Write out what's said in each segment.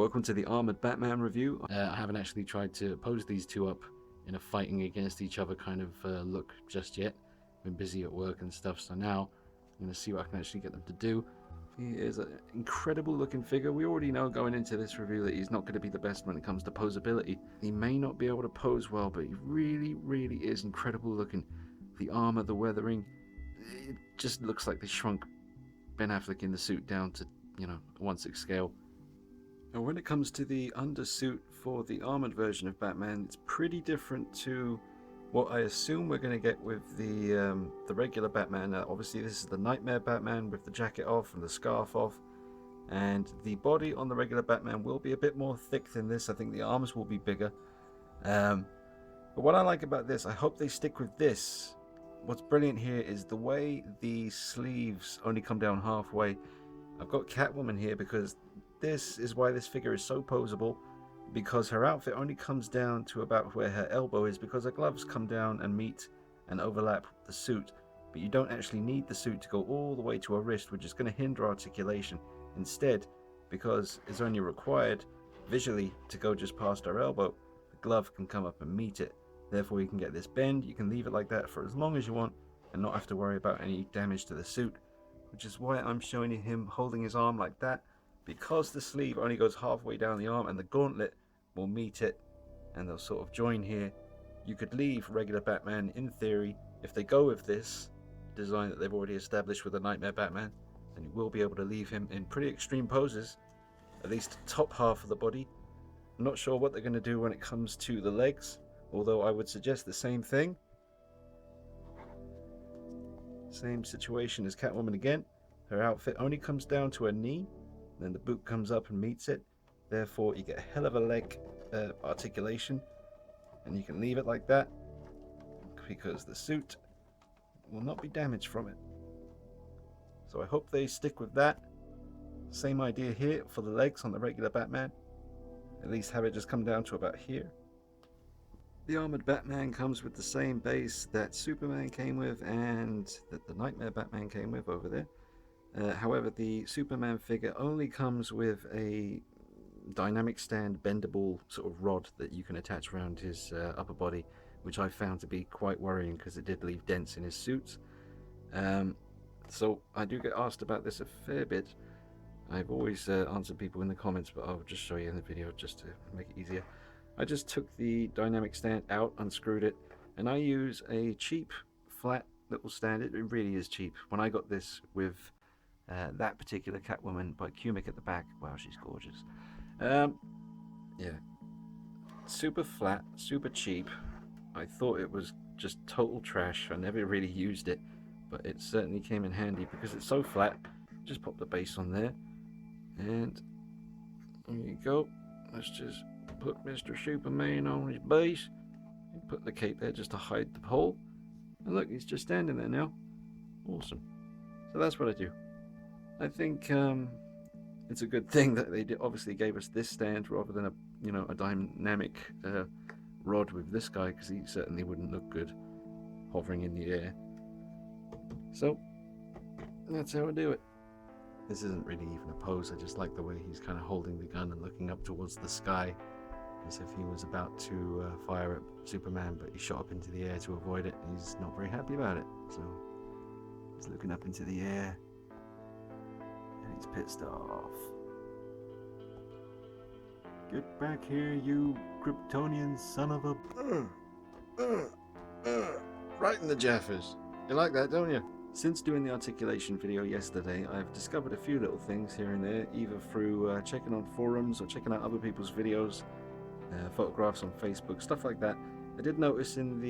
Welcome to the Armored Batman review. I haven't actually tried to pose these two up in a fighting against each other kind of look just yet. Been busy at work and stuff, so now I'm going to see what I can actually get them to do. He is an incredible looking figure. We already know going into this review that he's not going to be the best when it comes to posability. He may not be able to pose well, but he really is incredible looking. The armor, the weathering, it just looks like they shrunk Ben Affleck in the suit down to, 1/6 scale. Now, when it comes to the undersuit for the armored version of Batman, it's pretty different to what I assume we're going to get with the regular Batman. Obviously, this is the Nightmare Batman with the jacket off and the scarf off, and the body on the regular Batman will be a bit more thick than this. I think the arms will be bigger. But what I like about this, I hope they stick with this. What's brilliant here is the way the sleeves only come down halfway. I've got Catwoman here because this is why this figure is so posable, because her outfit only comes down to about where her elbow is, because her gloves come down and meet and overlap the suit, but you don't actually need the suit to go all the way to her wrist, which is going to hinder articulation. Instead, because it's only required visually to go just past her elbow, the glove can come up and meet it. Therefore, you can get this bend. You can leave it like that for as long as you want and not have to worry about any damage to the suit, which is why I'm showing him holding his arm like that, because the sleeve only goes halfway down the arm and the gauntlet will meet it and they'll sort of join here. You could leave regular Batman, in theory, if they go with this design that they've already established with the Nightmare Batman, and you will be able to leave him in pretty extreme poses, at least the top half of the body. I'm not sure what they're going to do when it comes to the legs, although I would suggest the same thing. Same situation as Catwoman again. Her outfit only comes down to her knee, then the boot comes up and meets it. Therefore, you get a hell of a leg articulation, and you can leave it like that because the suit will not be damaged from it. So I hope they stick with that. Same idea here for the legs on the regular Batman. At least have it just come down to about here. The Armored Batman comes with the same base that Superman came with and that the Nightmare Batman came with over there. However, the Superman figure only comes with a dynamic stand bendable sort of rod that you can attach around his upper body, which I found to be quite worrying because it did leave dents in his suits. So I do get asked about this a fair bit. I've always answered people in the comments, but I'll just show you in the video just to make it easier. I just took the dynamic stand out, unscrewed it, and I use a cheap flat little stand. It really is cheap. When I got this with that particular Catwoman by Cumic at the back, wow, she's gorgeous. Yeah, super flat, super cheap. I thought it was just total trash. I never really used it, but it certainly came in handy because it's so flat. Just pop the base on there, and there you go. Let's just put Mr. Superman on his base and put the cape there just to hide the hole. And look, he's just standing there now. Awesome. So that's what I do. I think it's a good thing that they obviously gave us this stand rather than a dynamic rod with this guy, because he certainly wouldn't look good hovering in the air. So that's how I do it. This isn't really even a pose. I just like the way he's kind of holding the gun and looking up towards the sky as if he was about to fire at Superman, but he shot up into the air to avoid it. He's not very happy about it, so he's looking up into the air and he's pissed off. Get back here, you Kryptonian son of a... Right in the Jaffers. You like that, don't you? Since doing the articulation video yesterday, I've discovered a few little things here and there, either through checking on forums or checking out other people's videos, photographs on Facebook, stuff like that. I did notice in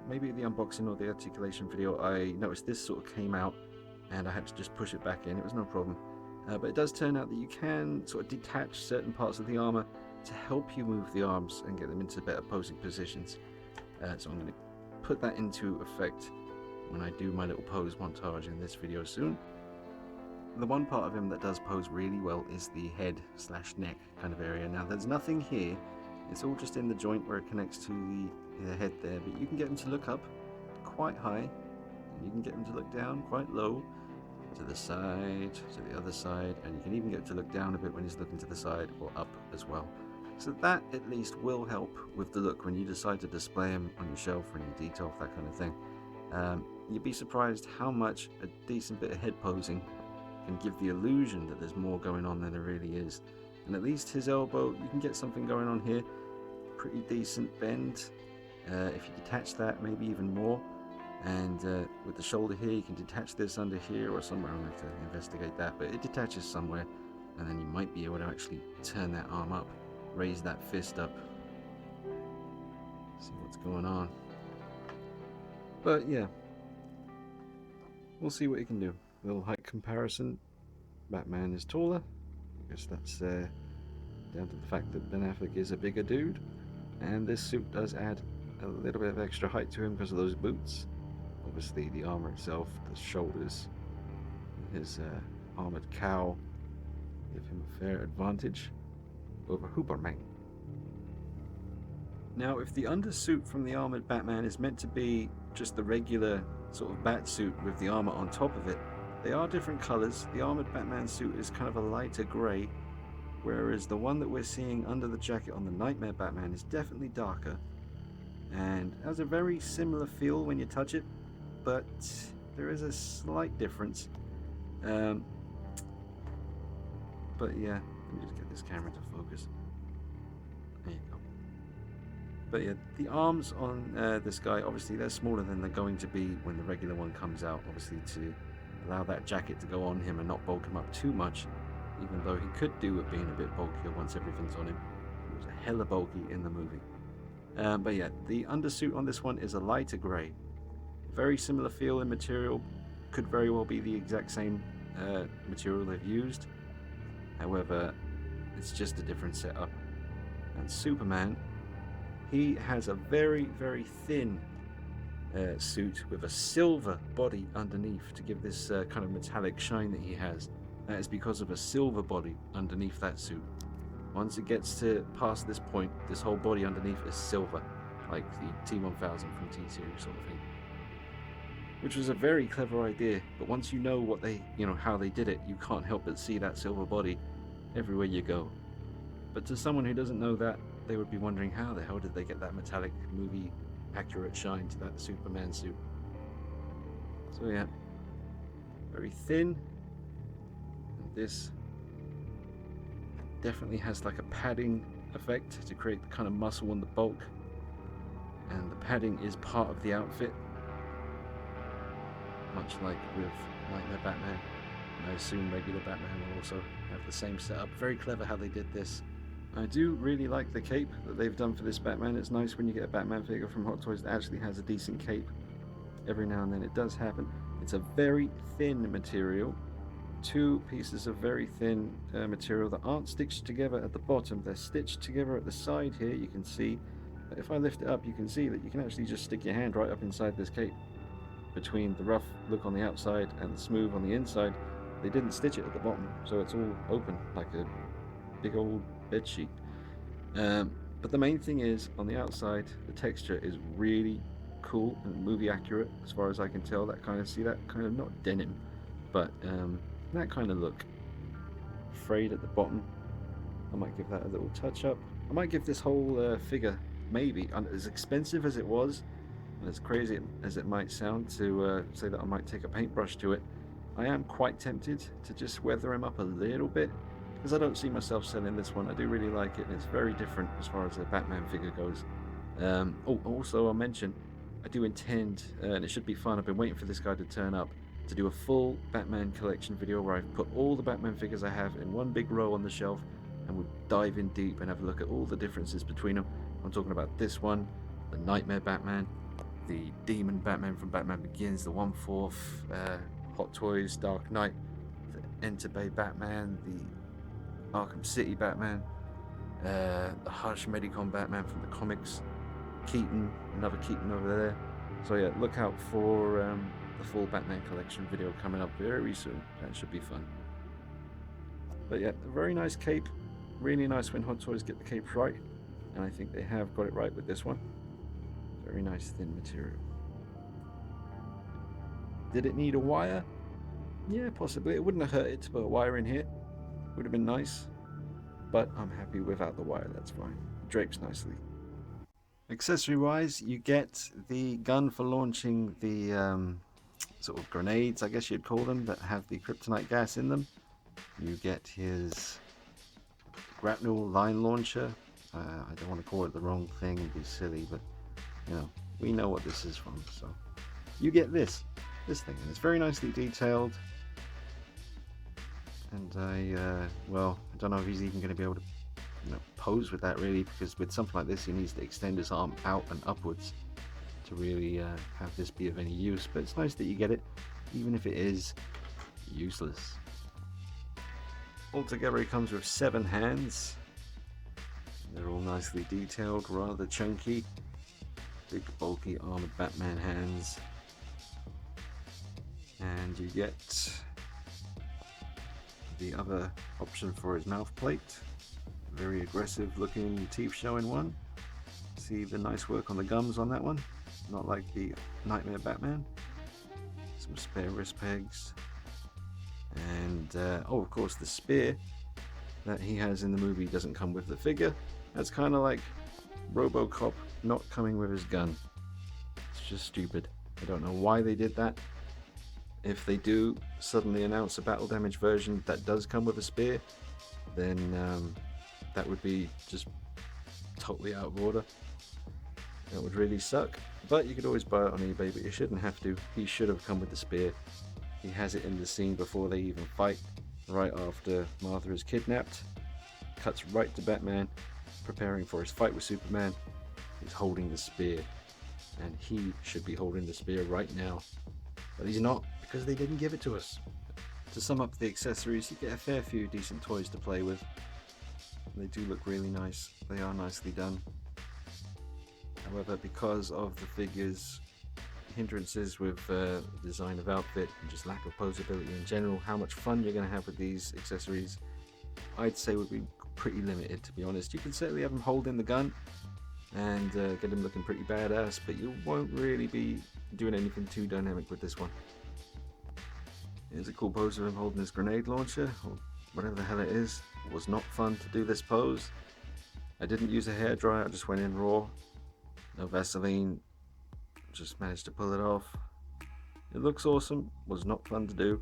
maybe the unboxing or the articulation video, I noticed this sort of came out and I had to just push it back in. It was no problem. But it does turn out that you can sort of detach certain parts of the armor to help you move the arms and get them into better posing positions. So I'm going to put that into effect when I do my little pose montage in this video soon. The one part of him that does pose really well is the head/neck kind of area. Now there's nothing here, it's all just in the joint where it connects to the head there, but you can get him to look up quite high, and you can get him to look down quite low, to the side, to the other side, and you can even get to look down a bit when he's looking to the side, or up as well. So that at least will help with the look when you decide to display him on your shelf or in your detail, that kind of thing. You'd be surprised how much a decent bit of head posing can give the illusion that there's more going on than there really is. And at least his elbow, you can get something going on here. Pretty decent bend. If you detach that, maybe even more. And with the shoulder here, you can detach this under here or somewhere. I'll have to investigate that, but it detaches somewhere, and then you might be able to actually turn that arm up, raise that fist up, see what's going on. But yeah, we'll see what you can do. A little height comparison. Batman is taller. I guess that's down to the fact that Ben Affleck is a bigger dude, and this suit does add a little bit of extra height to him because of those boots. Obviously the armor itself, the shoulders, his armored cowl give him a fair advantage over Hooperman. Now, if the undersuit from the Armored Batman is meant to be just the regular sort of bat suit with the armor on top of it, they are different colors. The Armored Batman suit is kind of a lighter gray, whereas the one that we're seeing under the jacket on the Nightmare Batman is definitely darker and has a very similar feel when you touch it, but there is a slight difference. But yeah, let me just get this camera to focus. There you go. But yeah, the arms on this guy, obviously they're smaller than they're going to be when the regular one comes out, obviously to allow that jacket to go on him and not bulk him up too much, even though he could do with being a bit bulkier once everything's on him. He was a hella bulky in the movie. But yeah, the undersuit on this one is a lighter grey. Very similar feel and material, could very well be the exact same material they've used. However, it's just a different setup. And Superman, he has a very, very thin suit with a silver body underneath to give this kind of metallic shine that he has. That is because of a silver body underneath that suit. Once it gets to past this point, this whole body underneath is silver, like the T1000 from T-Series sort of thing. Which was a very clever idea, but once you know what they, how they did it, you can't help but see that silver body everywhere you go. But to someone who doesn't know that, they would be wondering how the hell did they get that metallic movie accurate shine to that Superman suit. So yeah, very thin, and this definitely has like a padding effect to create the kind of muscle and the bulk, and the padding is part of the outfit, much like with Nightmare Batman. And I assume regular Batman will also have the same setup. Very clever how they did this. I do really like the cape that they've done for this Batman. It's nice when you get a Batman figure from Hot Toys that actually has a decent cape. Every now and then it does happen. It's a very thin material. Two pieces of very thin material that aren't stitched together at the bottom. They're stitched together at the side here. You can see that if I lift it up, you can see that you can actually just stick your hand right up inside this cape. Between the rough look on the outside and the smooth on the inside, they didn't stitch it at the bottom, so it's all open like a big old bed sheet. But the main thing is, on the outside, the texture is really cool and movie accurate as far as I can tell. That kind of not denim, but that kind of look. Frayed at the bottom. I might give that a little touch up. I might give this whole figure, maybe, as expensive as it was, and as crazy as it might sound to say that I might take a paintbrush to it, I am quite tempted to just weather him up a little bit, because I don't see myself selling this one. I do really like it, and it's very different as far as a Batman figure goes. Also I'll mention, I do intend, and it should be fun, I've been waiting for this guy to turn up, to do a full Batman collection video where I've put all the Batman figures I have in one big row on the shelf, and we'll dive in deep and have a look at all the differences between them. I'm talking about this one, the Nightmare Batman, the Demon Batman from Batman Begins, the 1/4 Hot Toys Dark Knight, the Enter Bay Batman, the Arkham City Batman, the Hush Medicom Batman from the comics, Keaton, another Keaton over there. So yeah, look out for the full Batman collection video coming up very soon. That should be fun. But yeah, a very nice cape. Really nice when Hot Toys get the cape right, and I think they have got it right with this one. Very nice thin material. Did it need a wire? Yeah, possibly. It wouldn't have hurt it to put a wire in here. Would have been nice. But I'm happy without the wire, that's fine. It drapes nicely. Accessory wise, you get the gun for launching the sort of grenades, I guess you'd call them, that have the kryptonite gas in them. You get his grapnel line launcher. I don't want to call it the wrong thing and be silly, but you know, we know what this is from. So you get this thing, and it's very nicely detailed. And well, I don't know if he's even going to be able to pose with that really, because with something like this he needs to extend his arm out and upwards to really have this be of any use. But it's nice that you get it, even if it is useless. Altogether he comes with 7 hands. They're all nicely detailed, rather chunky, big bulky armored Batman hands. And you get the other option for his mouth plate. Very aggressive looking teeth showing one. See the nice work on the gums on that one, not like the Nightmare Batman. Some spare wrist pegs, and oh, of course the spear that he has in the movie doesn't come with the figure. That's kind of like RoboCop not coming with his gun. It's just stupid. I don't know why they did that. If they do suddenly announce a battle damage version that does come with a spear, then that would be just totally out of order. That would really suck. But you could always buy it on eBay, but you shouldn't have to. He should have come with the spear. He has it in the scene before they even fight, right after Martha is kidnapped. Cuts right to Batman, preparing for his fight with Superman. He's holding the spear, and he should be holding the spear right now. But he's not, because they didn't give it to us. To sum up the accessories, you get a fair few decent toys to play with. They do look really nice. They are nicely done. However, because of the figure's hindrances with design of outfit and just lack of posability in general, how much fun you're going to have with these accessories, I'd say would be pretty limited, to be honest. You can certainly have him holding the gun and get him looking pretty badass, but you won't really be doing anything too dynamic with this one. Here's a cool pose of him holding his grenade launcher, or whatever the hell it is. It was not fun to do this pose. I didn't use a hairdryer, I just went in raw. No Vaseline, just managed to pull it off. It looks awesome, was not fun to do.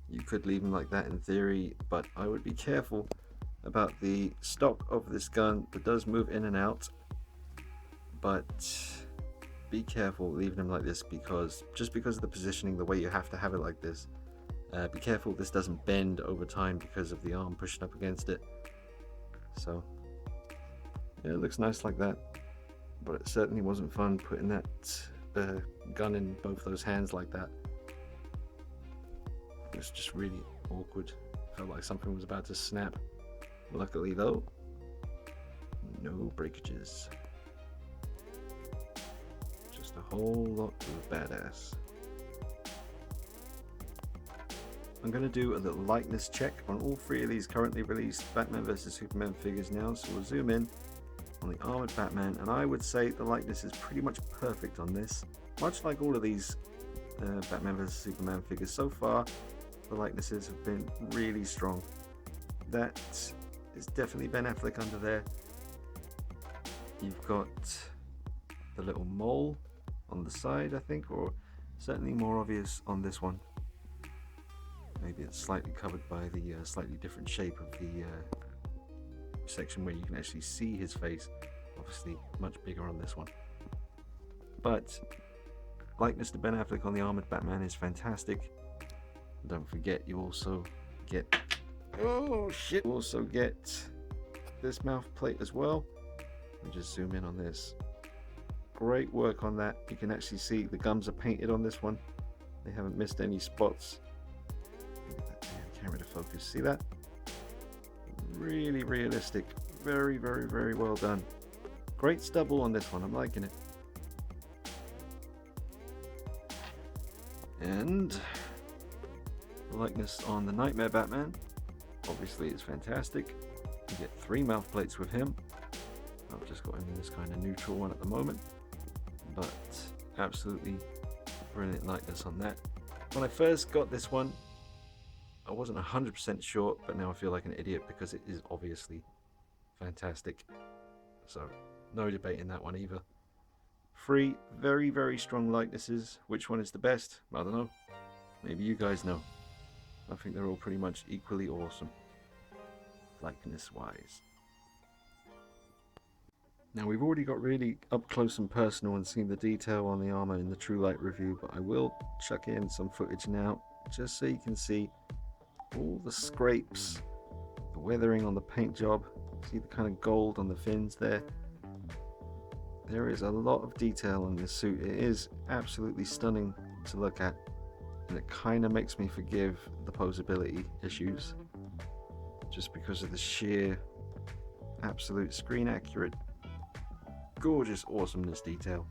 You could leave him like that in theory, but I would be careful about the stock of this gun that does move in and out. But be careful leaving him like this, because just because of the positioning, the way you have to have it like this, be careful this doesn't bend over time because of the arm pushing up against it. So yeah, it looks nice like that, but it certainly wasn't fun putting that gun in both those hands like that. It was just really awkward. Felt like something was about to snap. Luckily though, no breakages. Just a whole lot of badass. I'm going to do a little likeness check on all 3 of these currently released Batman vs Superman figures now. So we'll zoom in on the Armored Batman, and I would say the likeness is pretty much perfect on this. Much like all of these Batman vs Superman figures so far, the likenesses have been really strong. That is definitely Ben Affleck under there. You've got the little mole on the side, I think, or certainly more obvious on this one. Maybe it's slightly covered by the slightly different shape of the section where you can actually see his face. Obviously much bigger on this one. But likeness to Ben Affleck on the Armored Batman is fantastic. Don't forget, you also get, oh shit, you also get this mouth plate as well. Let me just zoom in on this. Great work on that. You can actually see the gums are painted on this one. They haven't missed any spots. Get that damn camera to focus. See that? Really realistic. Very, very, very well done. Great stubble on this one. I'm liking it. And the likeness on the Nightmare Batman obviously is fantastic. You get 3 mouth plates with him. I've just got him in this kind of neutral one at the moment, but absolutely brilliant likeness on that. When I first got this one, I wasn't 100% sure, but now I feel like an idiot because it is obviously fantastic. So, no debating that one either. 3 very, very strong likenesses. Which one is the best? I don't know. Maybe you guys know. I think they're all pretty much equally awesome, likeness-wise. Now, we've already got really up close and personal and seen the detail on the armor in the True Light review, but I will chuck in some footage now, just so you can see all the scrapes, the weathering on the paint job. See the kind of gold on the fins there. There is a lot of detail on this suit. It is absolutely stunning to look at, and it kind of makes me forgive the poseability issues, just because of the sheer, absolute screen accurate, gorgeous awesomeness detail.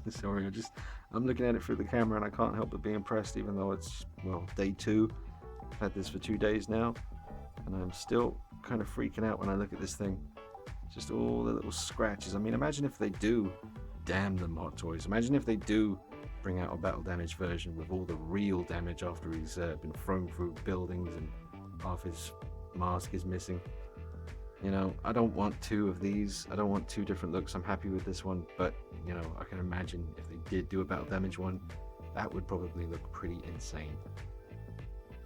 Sorry, I'm looking at it through the camera and I can't help but be impressed, even though it's, well, day 2. I've had this for 2 days now, and I'm still kind of freaking out when I look at this thing. Just all the little scratches. I mean, imagine if they do, damn them Hot Toys, imagine if they do bring out a battle damage version with all the real damage after he's been thrown through buildings and half his mask is missing. You know, I don't want 2 of these. I don't want 2 different looks. I'm happy with this one, but, you know, I can imagine if they did do a battle damage one, that would probably look pretty insane.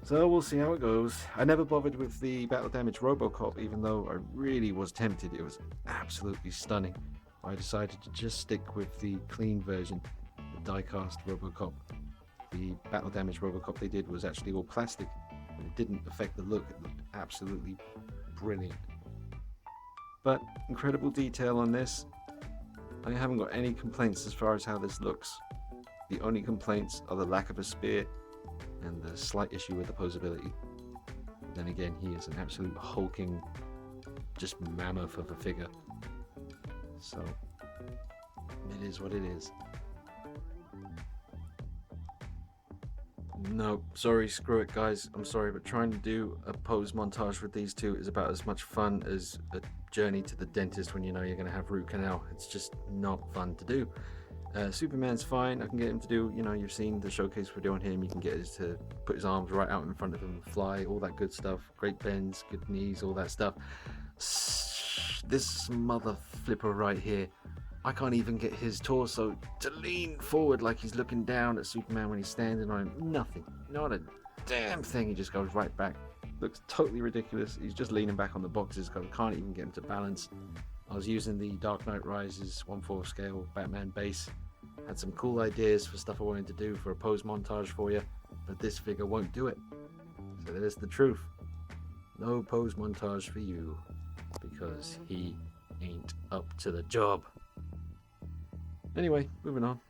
So we'll see how it goes. I never bothered with the battle damage Robocop, even though I really was tempted. It was absolutely stunning. I decided to just stick with the clean version, the die-cast Robocop. The battle damage Robocop they did was actually all plastic, and it didn't affect the look. It looked absolutely brilliant. But incredible detail on this. I haven't got any complaints as far as how this looks. The only complaints are the lack of a spear and the slight issue with the poseability. Then again, he is an absolute hulking, just mammoth of a figure. So, it is what it is. No, sorry, screw it guys, I'm sorry, but trying to do a pose montage with these 2 is about as much fun as a journey to the dentist when you know you're going to have root canal. It's just not fun to do. Superman's fine. I can get him to do, you know, you've seen the showcase we're doing him. You can get him to put his arms right out in front of him, fly, all that good stuff. Great bends, good knees, all that stuff. This mother flipper right here, I can't even get his torso to lean forward like he's looking down at Superman when he's standing on him. Nothing. Not a damn thing. He just goes right back. Looks totally ridiculous. He's just leaning back on the boxes because I can't even get him to balance. I was using the Dark Knight Rises 1/4 scale Batman base. Had some cool ideas for stuff I wanted to do for a pose montage for you, but this figure won't do it. So there's the truth. No pose montage for you, because he ain't up to the job. Anyway, moving on.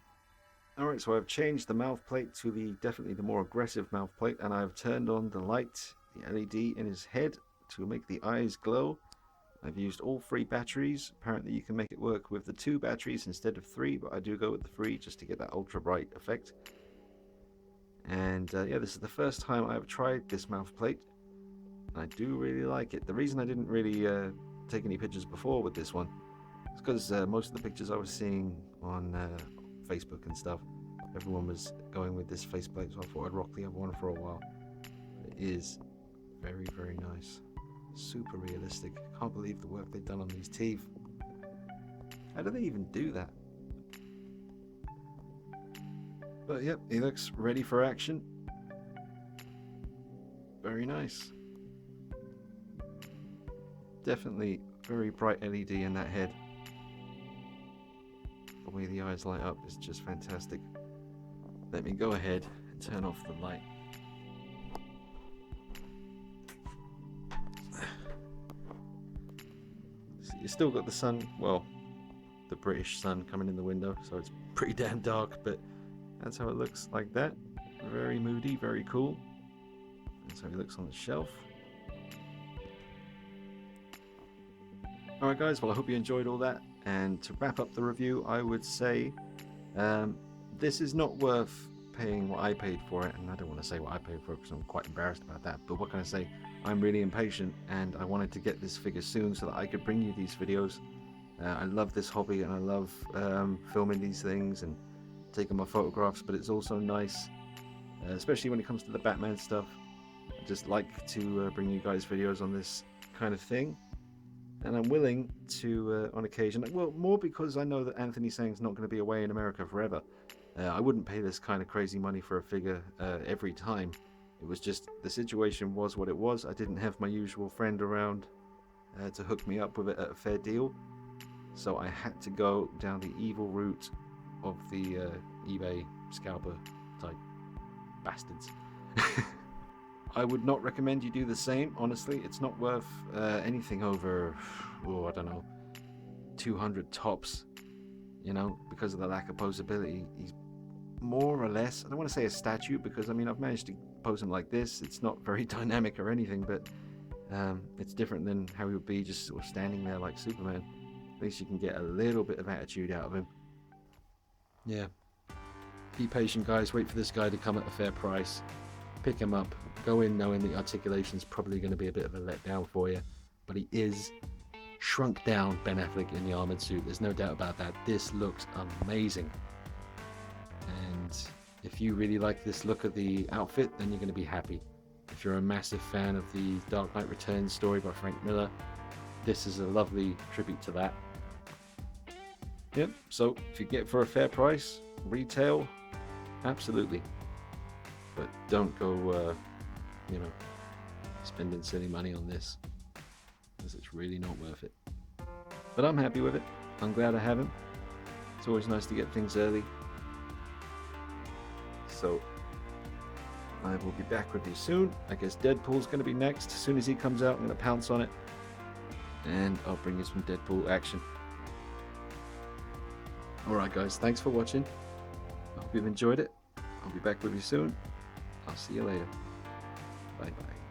Alright, so I've changed the mouth plate to definitely the more aggressive mouth plate, and I've turned on the light, the LED in his head to make the eyes glow. I've used all 3 batteries. Apparently you can make it work with the 2 batteries instead of 3, but I do go with the 3 just to get that ultra bright effect. And yeah, this is the first time I've tried this mouth plate. I do really like it. The reason I didn't really take any pictures before with this one is because most of the pictures I was seeing on Facebook and stuff, everyone was going with this faceplate, so I thought I'd rock the other one for a while. It is very, very nice. Super realistic. Can't believe the work they've done on these teeth. How do they even do that? But yep, he looks ready for action. Very nice. Definitely very bright LED in that head. The way the eyes light up is just fantastic. Let me go ahead and turn off the light. You still got the sun, well, the British sun coming in the window, so it's pretty damn dark, but that's how it looks like that. Very moody, very cool. That's how he looks on the shelf. Alright guys, well I hope you enjoyed all that, and to wrap up the review, I would say this is not worth paying what I paid for it, and I don't want to say what I paid for it because I'm quite embarrassed about that, but what can I say? I'm really impatient and I wanted to get this figure soon so that I could bring you these videos. I love this hobby and I love filming these things and taking my photographs, but it's also nice especially when it comes to the Batman stuff. I just like to bring you guys videos on this kind of thing, and I'm willing to, on occasion, well, more because I know that Anthony Sang's not going to be away in America forever. I wouldn't pay this kind of crazy money for a figure every time. It was just, the situation was what it was. I didn't have my usual friend around to hook me up with it at a fair deal, so I had to go down the evil route of the eBay scalper type bastards. I would not recommend you do the same, honestly. It's not worth anything over, I don't know, 200 tops, you know, because of the lack of posability. He's more or less, I don't want to say a statue, because I mean, I've managed to pose him like this. It's not very dynamic or anything, but it's different than how he would be just sort of standing there like Superman. At least you can get a little bit of attitude out of him. Yeah. Be patient, guys. Wait for this guy to come at a fair price. Pick him up. Go in knowing the articulation's probably going to be a bit of a letdown for you, but he is shrunk down Ben Affleck in the armored suit. There's no doubt about that. This looks amazing. And if you really like this look of the outfit, then you're going to be happy. If you're a massive fan of the Dark Knight Returns story by Frank Miller, this is a lovely tribute to that. Yep, so if you get it for a fair price, retail, absolutely. But don't go, you know, spending silly money on this, because it's really not worth it. But I'm happy with it. I'm glad I have him. It's always nice to get things early. So I will be back with you soon. I guess Deadpool's going to be next. As soon as he comes out, I'm going to pounce on it, and I'll bring you some Deadpool action. Alright guys, thanks for watching. I hope you've enjoyed it. I'll be back with you soon. I'll see you later. Bye bye.